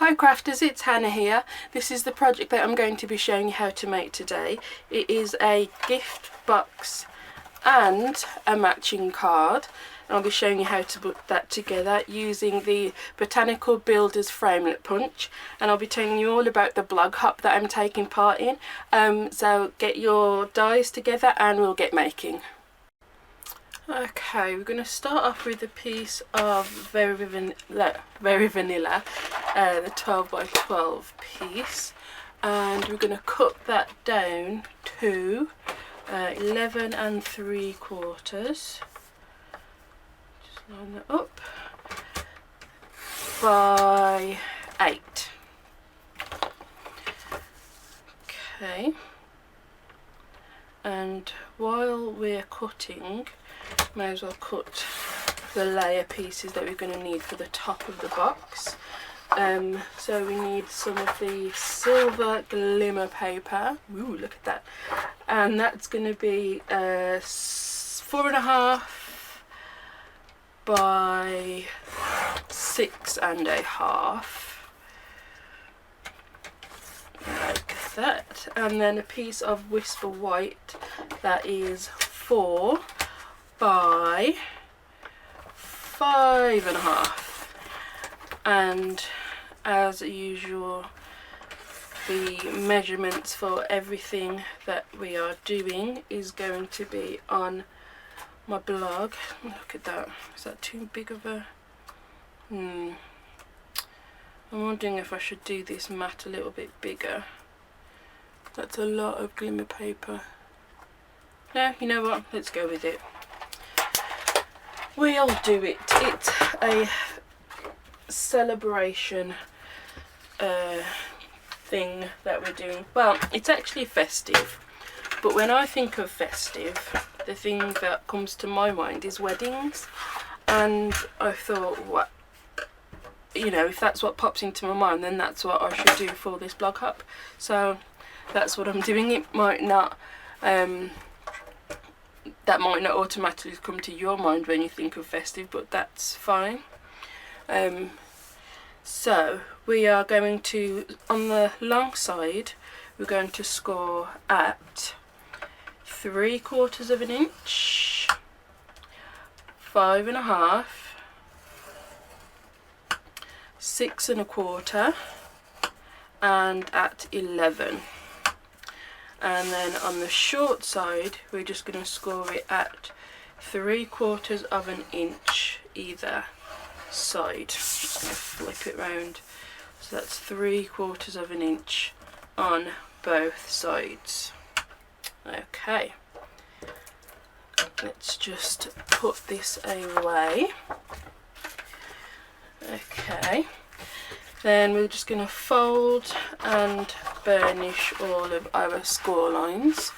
Hi crafters, it's Hannah here. This is the project that I'm going to be showing you how to make today. It is a gift box and a matching card, and I'll be showing you how to put that together using the Botanical Builders Framelit punch, and I'll be telling you all about the blog hop that I'm taking part in. So get your dies together and we'll get making. Okay, we're going to start off with a piece of very vanilla, the 12 by 12 piece, and we're going to cut that down to 11 3/4. Just line that up by 8. Okay, and while we're cutting, may as well cut the layer pieces that we're going to need for the top of the box. So we need some of the silver glimmer paper. Ooh, look at that. And that's going to be 4.5 by 6.5, like that. And then a piece of Whisper White that is 4 by 5.5, and as usual the measurements for everything that we are doing is going to be on my blog. Look at that, is that too big of a I'm wondering if I should do this mat a little bit bigger. That's a lot of glimmer paper. Yeah, you know what, let's go with it. We'll do it. It's a celebration thing that we're doing. Well, it's actually festive, but when I think of festive, the thing that comes to my mind is weddings, and I thought, what, you know, if that's what pops into my mind, then that's what I should do for this blog hop. So that's what I'm doing. It might not that might not automatically come to your mind when you think of festive, but that's fine. So we are going to, on the long side, we're going to score at 3/4 inch, 5.5, 6.25, and at 11. And then on the short side we're just going to score it at 3/4 inch either side. Just going to flip it round, so that's 3/4 inch on both sides. Okay, let's just put this away. Okay, then we're just going to fold and burnish all of our score lines.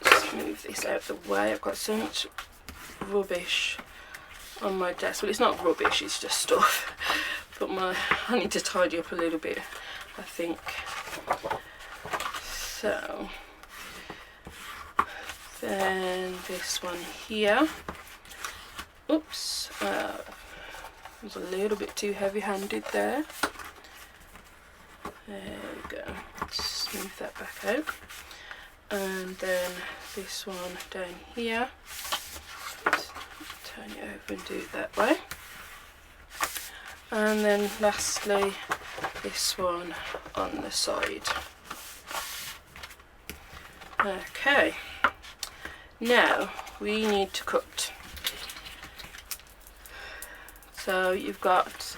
Just move this out of the way. I've got so much rubbish on my desk. Well, it's not rubbish, it's just stuff, but I need to tidy up a little bit, I think. So then this one here, oops, was a little bit too heavy-handed there. There we go. Smooth that back out. And then this one down here. Just turn it over and do it that way. And then lastly, this one on the side. Okay. Now we need to cut. So you've got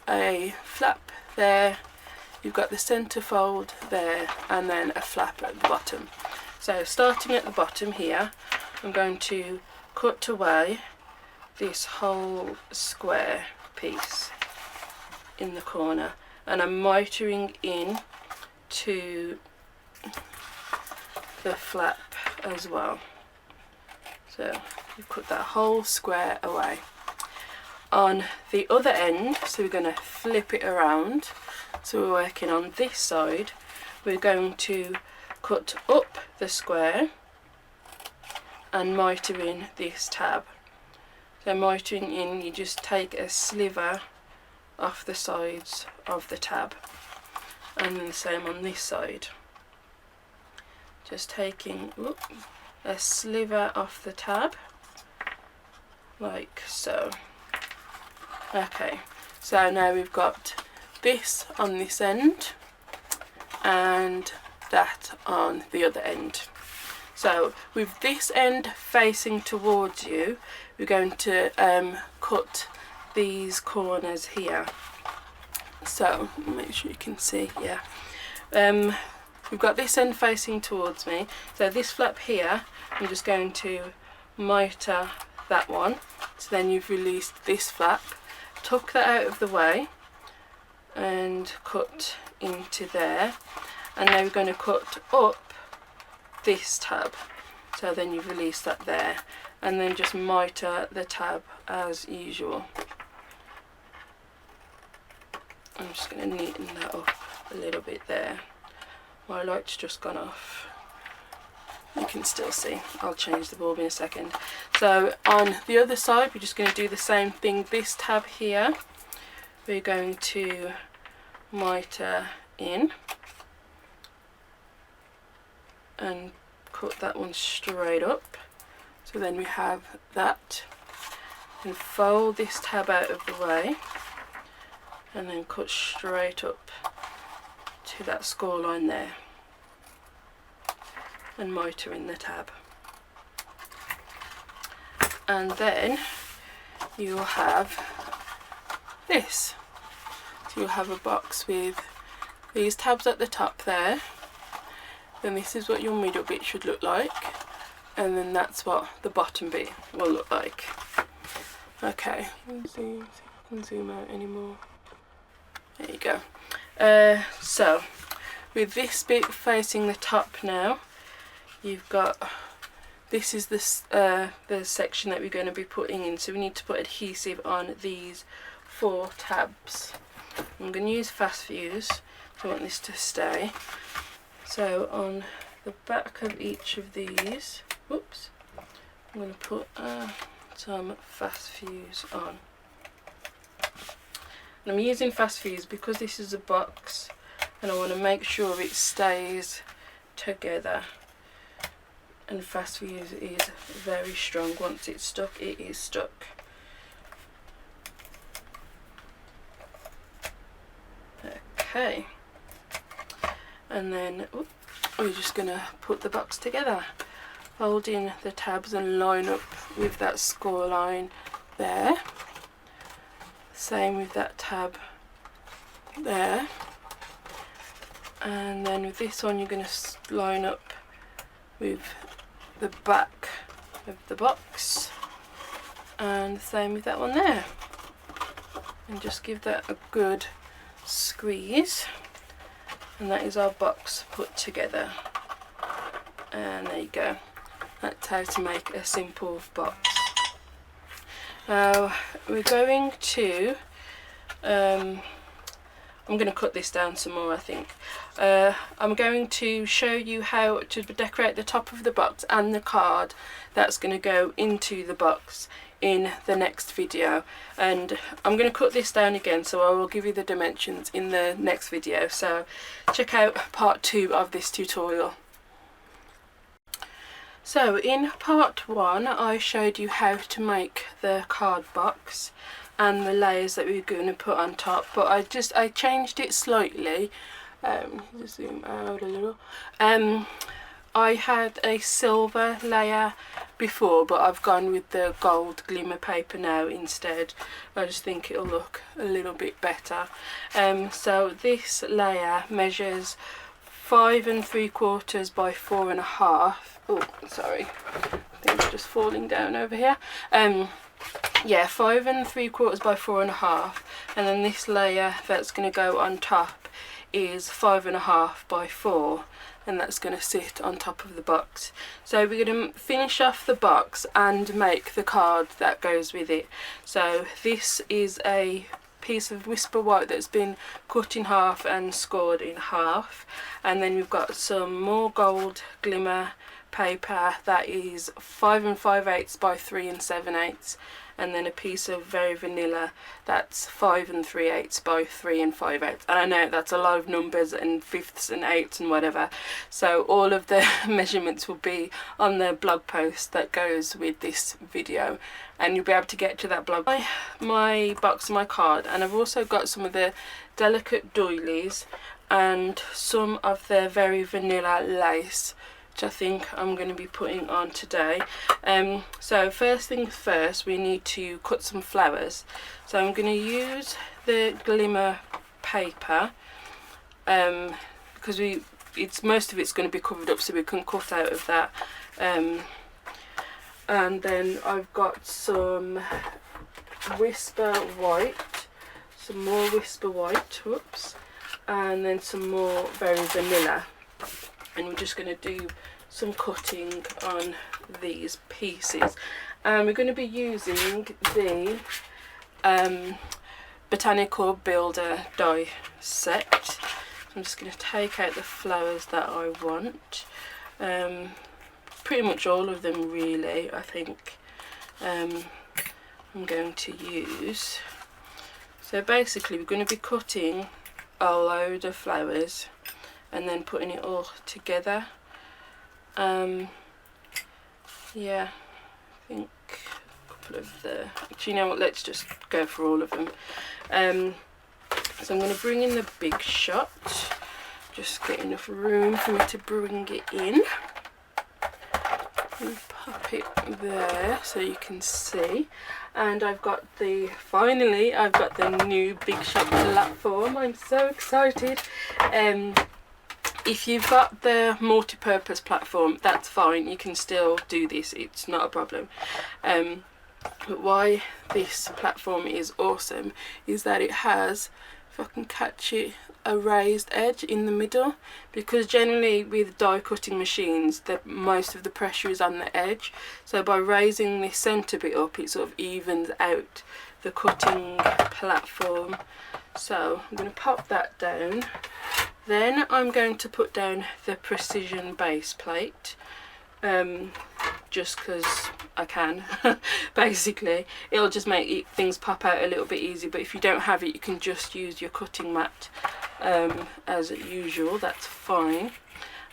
a flap there, you've got the centre fold there, and then a flap at the bottom. So starting at the bottom here, I'm going to cut away this whole square piece in the corner, and I'm mitering in to the flap as well. So you cut that whole square away. On the other end, so we're going to flip it around, so we're working on this side, we're going to cut up the square and miter in this tab. So mitering in, you just take a sliver off the sides of the tab, and then the same on this side. Just taking a sliver off the tab, like so. Okay, so now we've got this on this end and that on the other end. So with this end facing towards you, we're going to cut these corners here. So make sure you can see, yeah. We've got this end facing towards me, so this flap here, I'm just going to mitre that one. So then you've released this flap, tuck that out of the way and cut into there, and now we're going to cut up this tab, so then you've released that there, and then just mitre the tab as usual. I'm just going to neaten that up a little bit there. My light's just gone off. You can still see. I'll change the bulb in a second. So on the other side, we're just going to do the same thing. This tab here, we're going to mitre in and cut that one straight up. So then we have that, and fold this tab out of the way and then cut straight up to that score line there and mitre in the tab. And then you'll have this. So you'll have a box with these tabs at the top there, then this is what your middle bit should look like, and then that's what the bottom bit will look like. Okay, let's see if I can zoom out anymore. There you go. So with this bit facing the top now, you've got, this is the section that we're going to be putting in, so we need to put adhesive on these 4 tabs. I'm going to use fast fuse, so I want this to stay. So on the back of each of these, whoops, I'm going to put some fast fuse on. And I'm using fast fuse because this is a box and I want to make sure it stays together, and fast fuse is very strong. Once it's stuck, it is stuck. Okay, and then we're just going to put the box together, fold in the tabs and line up with that score line there. Same with that tab there, and then with this one you're going to line up with the back of the box, and the same with that one there, and just give that a good squeeze, and that is our box put together. And there you go, that's how to make a simple box. Now we're going to, I'm going to cut this down some more, I think. I'm going to show you how to decorate the top of the box and the card that's going to go into the box in the next video, and I'm going to cut this down again, so I will give you the dimensions in the next video, so check out part 2 of this tutorial. So in part 1 I showed you how to make the card box and the layers that we're going to put on top, but I changed it slightly. Just zoom out a little. I had a silver layer before, but I've gone with the gold glimmer paper now instead. I just think it'll look a little bit better. So this layer measures 5 3/4 by 4 1/2. Oh, sorry, things just falling down over here. Yeah, 5 3/4 by 4 1/2, and then this layer that's going to go on top is 5 1/2 by 4, and that's going to sit on top of the box. So we're going to finish off the box and make the card that goes with it. So this is a piece of Whisper White that's been cut in half and scored in half, and then we've got some more gold glimmer paper that is 5 5/8 by 3 7/8, and then a piece of very vanilla that's 5 3/8 by 3 5/8. And I know that's a lot of numbers and fifths and eighths and whatever, so all of the measurements will be on the blog post that goes with this video, and you'll be able to get to that blog my box and my card. And I've also got some of the delicate doilies and some of the very vanilla lace, which I think I'm going to be putting on today. So first things first, we need to cut some flowers. So I'm going to use the glimmer paper, because most of it's going to be covered up, so we can cut out of that. And then I've got some Whisper White, some more Whisper White, whoops, and then some more very vanilla. And we're just going to do some cutting on these pieces. And we're going to be using the Botanical Builder die set. I'm just going to take out the flowers that I want. Pretty much all of them really, I think. I'm going to use. So basically we're going to be cutting a load of flowers and then putting it all together. Yeah, I think a couple of the, actually, you know what, let's just go for all of them. So I'm going to bring in the big shot, just get enough room for me to bring it in. And pop it there so you can see. And I've got finally I've got the new Big Shot platform. I'm so excited. If you've got the multi-purpose platform, that's fine, you can still do this, it's not a problem. But why this platform is awesome is that it has, if I can catch it, a raised edge in the middle, because generally with die cutting machines most of the pressure is on the edge, so by raising this centre bit up it sort of evens out the cutting platform. So I'm going to pop that down. Then I'm going to put down the precision base plate, just because I can. Basically it'll just make things pop out a little bit easier, but if you don't have it you can just use your cutting mat as usual, that's fine.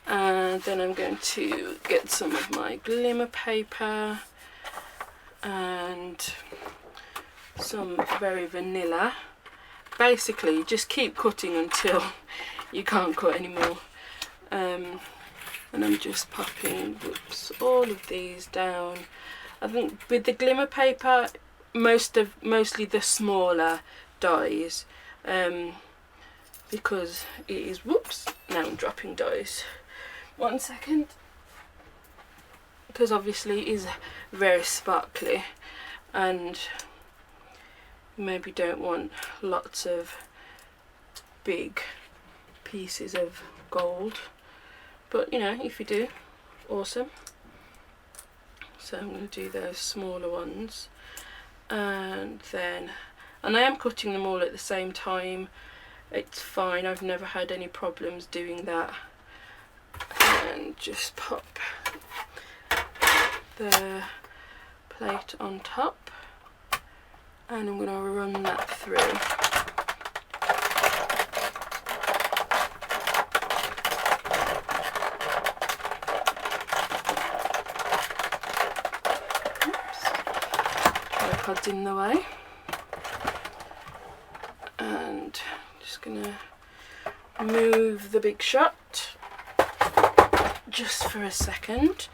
And then I'm going to get some of my glimmer paper and some very vanilla. Basically just keep cutting until you can't cut anymore. And I'm just popping, whoops, all of these down. I think with the glimmer paper, mostly the smaller dies, because it is, whoops, now I'm dropping dies. 1 second. Because obviously it is very sparkly, and maybe don't want lots of big pieces of gold, but you know, if you do, awesome. So I'm going to do those smaller ones, and I am cutting them all at the same time. It's fine, I've never had any problems doing that. And just pop the plate on top, and I'm going to run that through. Tripods in the way, and just gonna move the Big Shot just for a second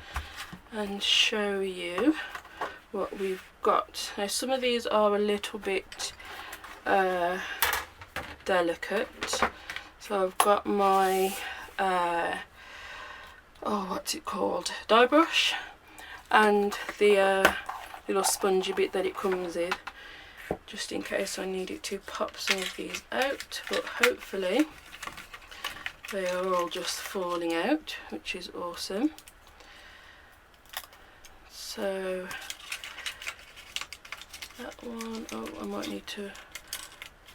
and show you what we've got. Now some of these are a little bit delicate, so I've got my what's it called, die brush, and the little spongy bit that it comes with, just in case I need it to pop some of these out, but hopefully they are all just falling out, which is awesome. So that one, oh, I might need to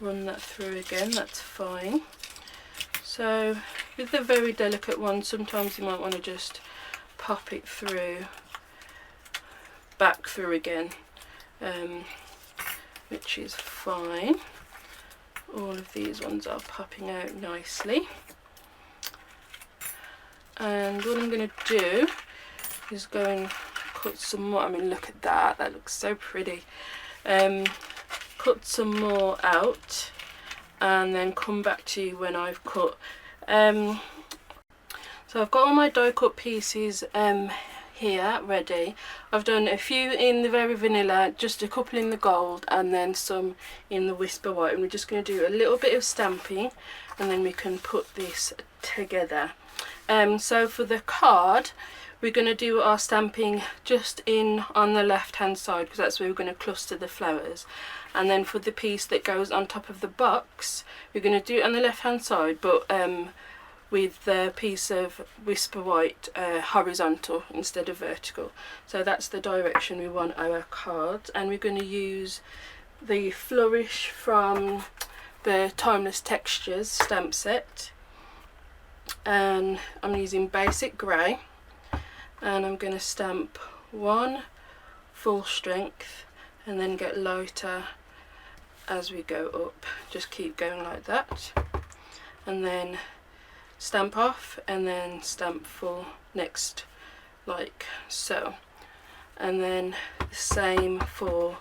run that through again, that's fine. So with the very delicate ones, sometimes you might want to just pop it through, back through again, which is fine. All of these ones are popping out nicely. And what I'm going to do is go and cut some more. I mean, look at that, that looks so pretty. Cut some more out and then come back to you when I've cut. So I've got all my die cut pieces here ready. I've done a few in the very vanilla, just a couple in the gold, and then some in the Whisper White, and we're just going to do a little bit of stamping and then we can put this together. So for the card, we're going to do our stamping just in on the left hand side, because that's where we're going to cluster the flowers. And then for the piece that goes on top of the box, we're going to do it on the left hand side, but with the piece of Whisper White horizontal instead of vertical. So that's the direction we want our cards. And we're going to use the Flourish from the Timeless Textures stamp set, and I'm using basic grey, and I'm going to stamp one full strength and then get lighter as we go up. Just keep going like that, and then stamp off and then stamp full next, like so. And then the same for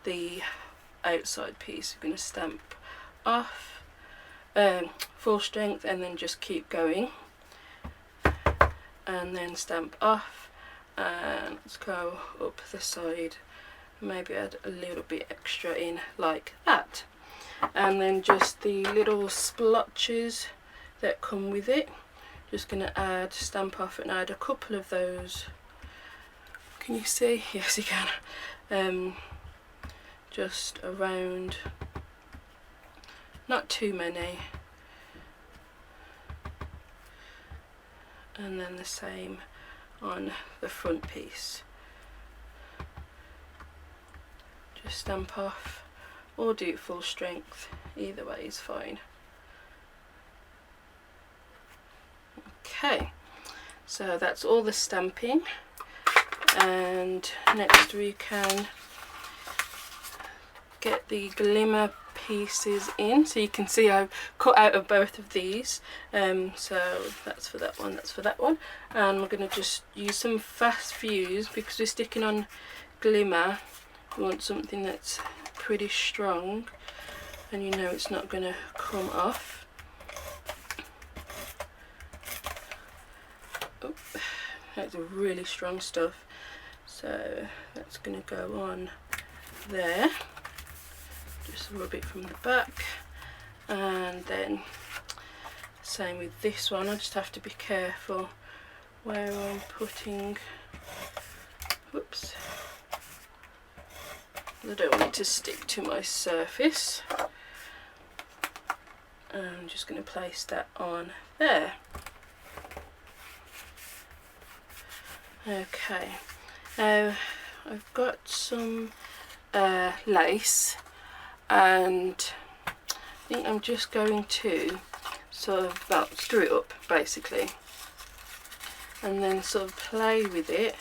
the outside piece. We're going to stamp off, full strength, and then just keep going, and then stamp off, and let's go up the side, maybe add a little bit extra in like that. And then just the little splotches that come with it, just going to add, stamp off and add a couple of those. Can you see? Yes, you can. Just around, not too many, and then the same on the front piece. Just stamp off or do it full strength, either way is fine. Okay, so that's all the stamping, and next we can get the glimmer pieces in. So you can see I've cut out of both of these, so that's for that one, that's for that one, and we're going to just use some fast fuse because we're sticking on glimmer. We want something that's pretty strong, and you know it's not going to come off. Oh, that's really strong stuff, so that's going to go on there. Just rub it from the back, and then same with this one. I just have to be careful where I'm putting, whoops, I don't want it to stick to my surface. I'm just going to place that on there. Okay, now I've got some lace, and I think I'm just going to sort of, well, screw it up basically, and then sort of play with it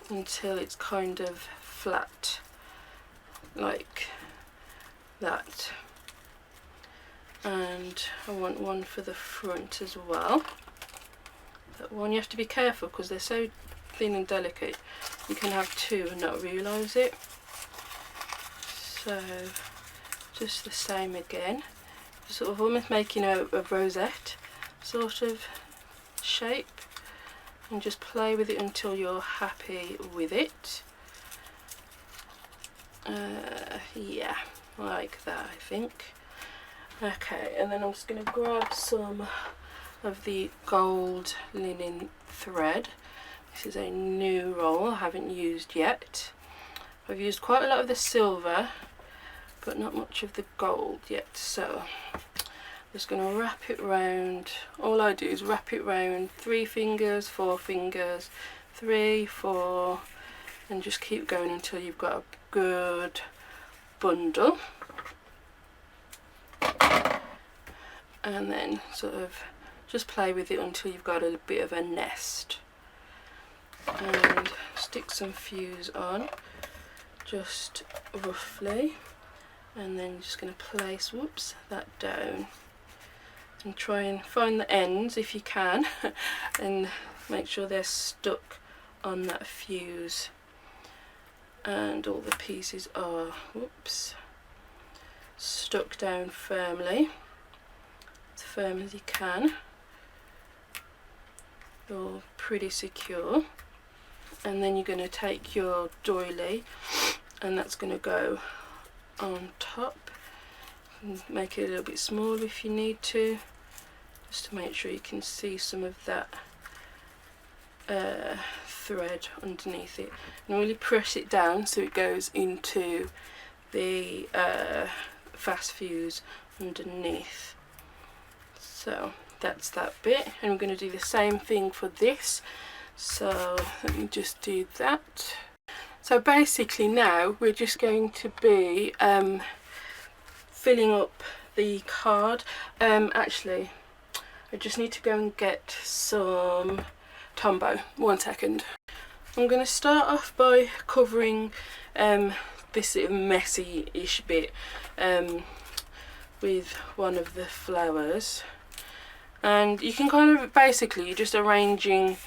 until it's kind of flat like that. And I want one for the front as well. That one you have to be careful because they're so thin and delicate. You can have two and not realise it. So just the same again, sort of almost making a rosette sort of shape, and just play with it until you're happy with it. Yeah, like that I think. Okay, and then I'm just going to grab some of the gold linen thread. This is a new roll I haven't used yet. I've used quite a lot of the silver but not much of the gold yet, so I'm just going to wrap it round. All I do is wrap it round 3 fingers, 4 fingers, 3, 4, and just keep going until you've got a good bundle, and then sort of just play with it until you've got a bit of a nest, and stick some fuse on. just roughly, and then just going to place, whoops, that down, and try and find the ends if you can and make sure they're stuck on that fuse, and all the pieces are, whoops, stuck down firmly, as firm as you can. All pretty secure. And then you're going to take your doily, and that's going to go on top, and make it a little bit smaller if you need to, just to make sure you can see some of that thread underneath it, and really press it down so it goes into the fast fuse underneath. So that's that bit, and we're going to do the same thing for this. So let me just do that. So basically now we're just going to be filling up the card. Actually, I just need to go and get some Tombow. 1 second. I'm going to start off by covering this little messy-ish bit with one of the flowers, and you can kind of basically, you're just arranging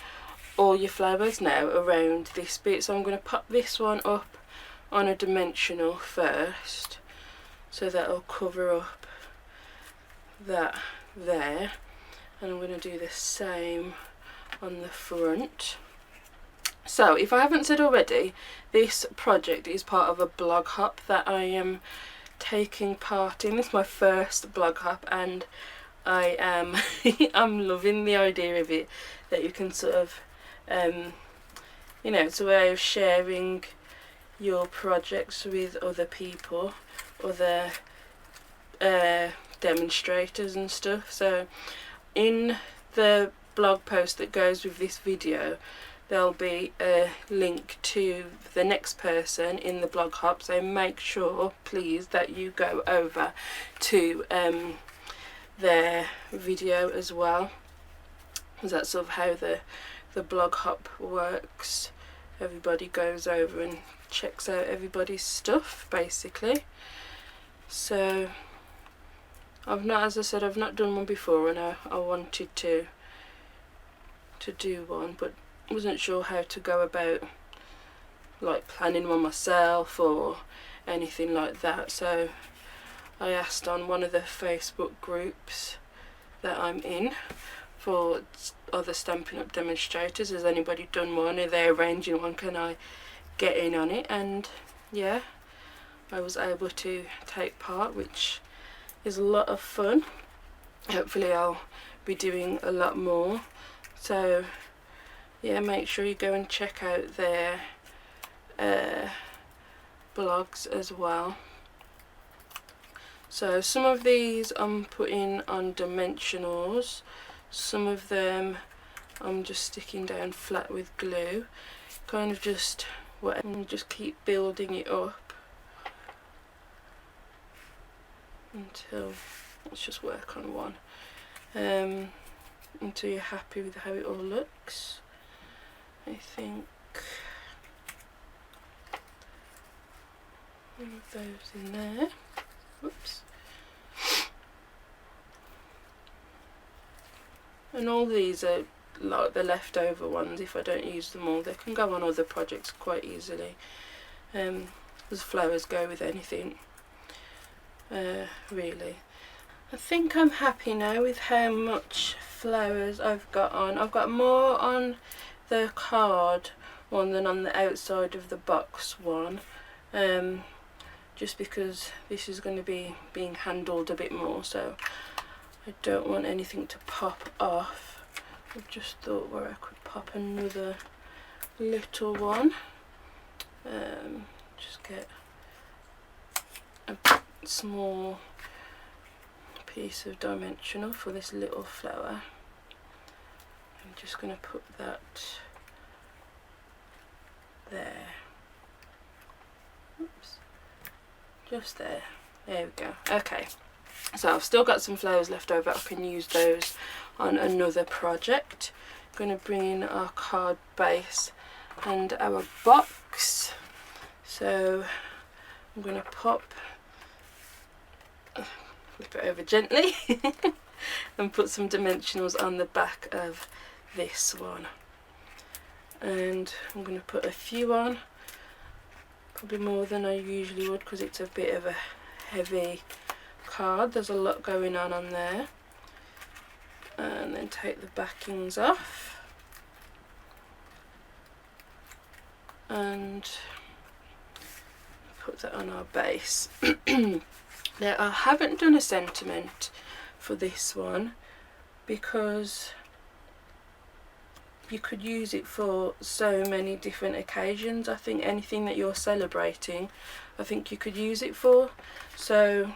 all your flowers now around this bit. So I'm going to pop this one up on a dimensional first, so that'll cover up that there, and I'm going to do the same on the front. So if I haven't said already, this project is part of a blog hop that I am taking part in. This is my first blog hop, and I am I'm loving the idea of it, that you can sort of you know, it's a way of sharing your projects with other people, other demonstrators and stuff. So in the blog post that goes with this video, there'll be a link to the next person in the blog hop, so make sure please that you go over to their video as well, because that's sort of how the blog hop works. Everybody goes over and checks out everybody's stuff basically. So I've not, as I said, I've not done one before, and I wanted to do one, but wasn't sure how to go about like planning one myself or anything like that. So I asked on one of the Facebook groups that I'm in for other Stampin' Up demonstrators, has anybody done one, are they arranging one, can I get in on it? And yeah, I was able to take part, which is a lot of fun. Hopefully I'll be doing a lot more. So yeah, make sure you go and check out their blogs as well. So some of these I'm putting on dimensionals, some of them I'm just sticking down flat with glue, kind of just and just keep building it up until, let's just work on one, until you're happy with how it all looks. I think one of those in there. Whoops. And all these are like the leftover ones. If I don't use them all, they can go on other projects quite easily. As flowers go with anything, really. I think I'm happy now with how much flowers I've got on. I've got more on the card one than on the outside of the box one, just because this is going to be being handled a bit more, so I don't want anything to pop off. I've just thought where I could pop another little one. Just get a small piece of dimensional for this little flower. I'm just going to put that there. Oops. Just there. There we go. Okay. So I've still got some flowers left over. I can use those on another project. I'm going to bring in our card base and our box. So I'm going to flip it over gently and put some dimensionals on the back of this one. And I'm going to put a few on, probably more than I usually would because it's a bit of a heavy card. There's a lot going on there. And then take the backings off and put that on our base. Now I haven't done a sentiment for this one because you could use it for so many different occasions. I think anything that you're celebrating, I think you could use it for. So,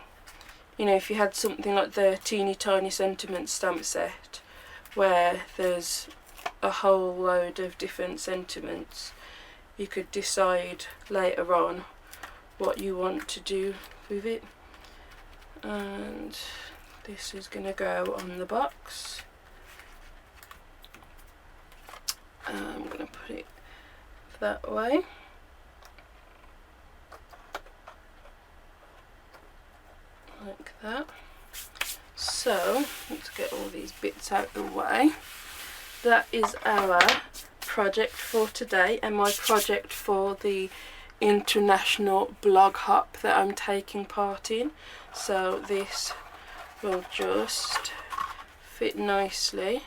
you know, if you had something like the teeny tiny sentiment stamp set where there's a whole load of different sentiments, you could decide later on what you want to do with it. And this is going to go on the box. I'm going to put it that way. Like that. So let's get all these bits out of the way. That is our project for today and my project for the international blog hop that I'm taking part in. So this will just fit nicely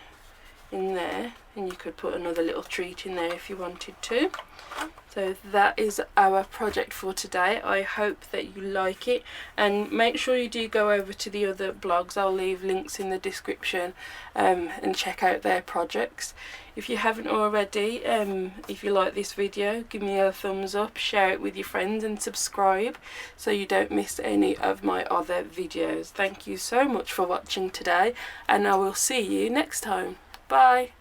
in there, and you could put another little treat in there if you wanted to. So that is our project for today. I hope that you like it, and make sure you do go over to the other blogs. I'll leave links in the description and check out their projects. If you haven't already, if you like this video, give me a thumbs up, share it with your friends and subscribe so you don't miss any of my other videos. Thank you so much for watching today, and I will see you next time. Bye.